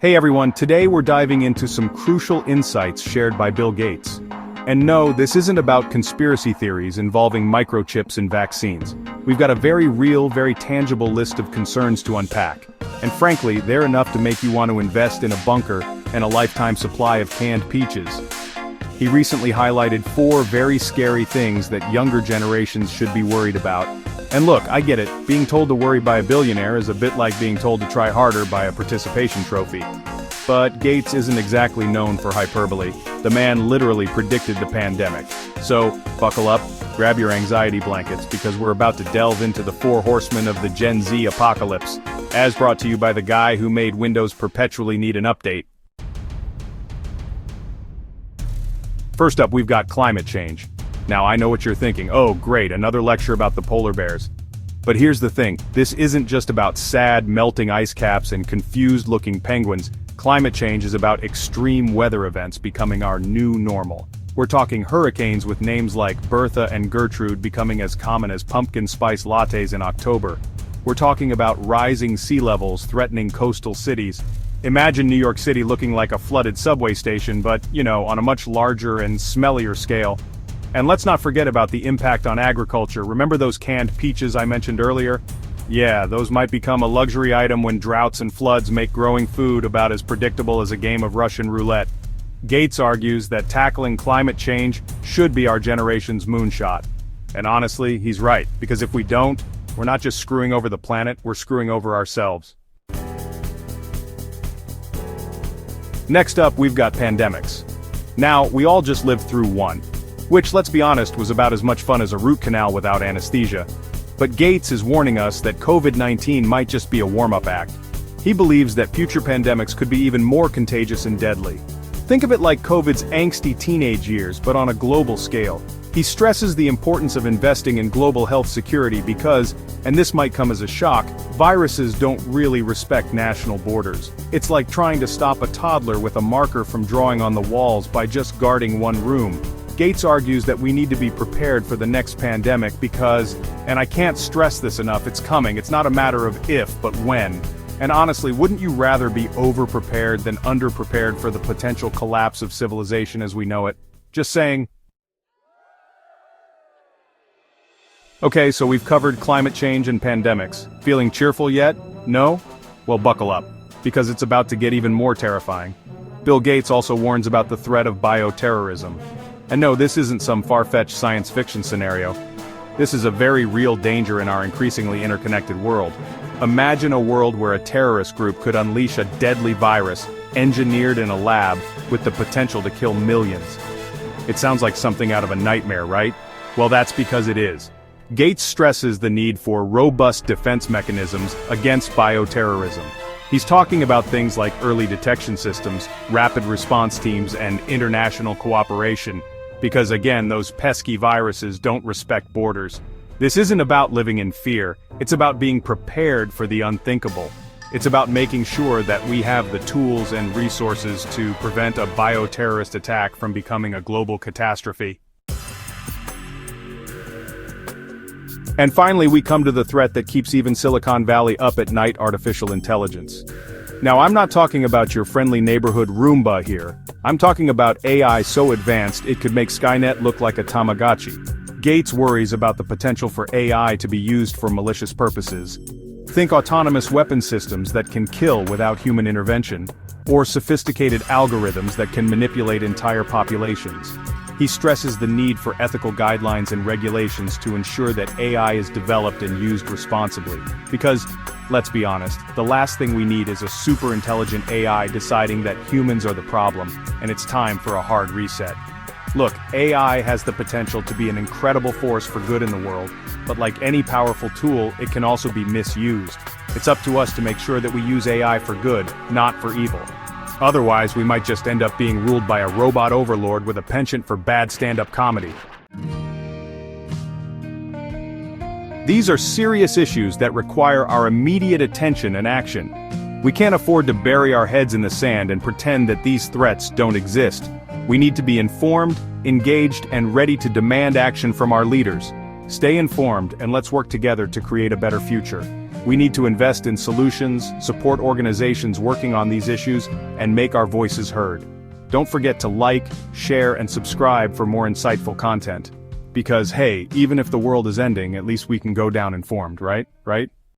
Hey everyone, today we're diving into some crucial insights shared by Bill Gates. And no, this isn't about conspiracy theories involving microchips and vaccines. We've got a very real, very tangible list of concerns to unpack. And frankly, they're enough to make you want to invest in a bunker and a lifetime supply of canned peaches. He recently highlighted 4 very scary things that younger generations should be worried about. And look, I get it, being told to worry by a billionaire is a bit like being told to try harder by a participation trophy. But Gates isn't exactly known for hyperbole. The man literally predicted the pandemic. So, buckle up, grab your anxiety blankets, because we're about to delve into the 4 horsemen of the Gen Z apocalypse, as brought to you by the guy who made Windows perpetually need an update. First up, we've got climate change. Now I know what you're thinking, oh great, another lecture about the polar bears. But here's the thing, this isn't just about sad melting ice caps and confused-looking penguins. Climate change is about extreme weather events becoming our new normal. We're talking hurricanes with names like Bertha and Gertrude becoming as common as pumpkin spice lattes in October. We're talking about rising sea levels threatening coastal cities. Imagine New York City looking like a flooded subway station, but, on a much larger and smellier scale. And let's not forget about the impact on agriculture. Remember those canned peaches I mentioned earlier? Yeah, those might become a luxury item when droughts and floods make growing food about as predictable as a game of Russian roulette. Gates argues that tackling climate change should be our generation's moonshot. And honestly, he's right, because if we don't, we're not just screwing over the planet, we're screwing over ourselves. Next up, we've got pandemics. Now, we all just lived through one, which, let's be honest, was about as much fun as a root canal without anesthesia. But Gates is warning us that COVID-19 might just be a warm-up act. He believes that future pandemics could be even more contagious and deadly. Think of it like COVID's angsty teenage years, but on a global scale. He stresses the importance of investing in global health security because, and this might come as a shock, viruses don't really respect national borders. It's like trying to stop a toddler with a marker from drawing on the walls by just guarding one room. Gates argues that we need to be prepared for the next pandemic because, and I can't stress this enough, it's coming, it's not a matter of if, but when. And honestly, wouldn't you rather be over-prepared than under-prepared for the potential collapse of civilization as we know it? Just saying. Okay, so we've covered climate change and pandemics. Feeling cheerful yet? No? Well, buckle up, because it's about to get even more terrifying. Bill Gates also warns about the threat of bioterrorism. And no, this isn't some far-fetched science fiction scenario. This is a very real danger in our increasingly interconnected world. Imagine a world where a terrorist group could unleash a deadly virus, engineered in a lab, with the potential to kill millions. It sounds like something out of a nightmare, right? Well, that's because it is. Gates stresses the need for robust defense mechanisms against bioterrorism. He's talking about things like early detection systems, rapid response teams, and international cooperation. Because again, those pesky viruses don't respect borders. This isn't about living in fear, it's about being prepared for the unthinkable. It's about making sure that we have the tools and resources to prevent a bioterrorist attack from becoming a global catastrophe. And finally, we come to the threat that keeps even Silicon Valley up at night: artificial intelligence. Now, I'm not talking about your friendly neighborhood Roomba here. I'm talking about AI so advanced it could make Skynet look like a Tamagotchi. Gates worries about the potential for AI to be used for malicious purposes. Think autonomous weapon systems that can kill without human intervention, or sophisticated algorithms that can manipulate entire populations. He stresses the need for ethical guidelines and regulations to ensure that AI is developed and used responsibly. Because, let's be honest, the last thing we need is a super intelligent AI deciding that humans are the problem, and it's time for a hard reset. Look, AI has the potential to be an incredible force for good in the world, but like any powerful tool, it can also be misused. It's up to us to make sure that we use AI for good, not for evil. Otherwise, we might just end up being ruled by a robot overlord with a penchant for bad stand-up comedy. These are serious issues that require our immediate attention and action. We can't afford to bury our heads in the sand and pretend that these threats don't exist. We need to be informed, engaged, and ready to demand action from our leaders. Stay informed, and let's work together to create a better future. We need to invest in solutions, support organizations working on these issues, and make our voices heard. Don't forget to like, share, and subscribe for more insightful content. Because hey, even if the world is ending, at least we can go down informed, right?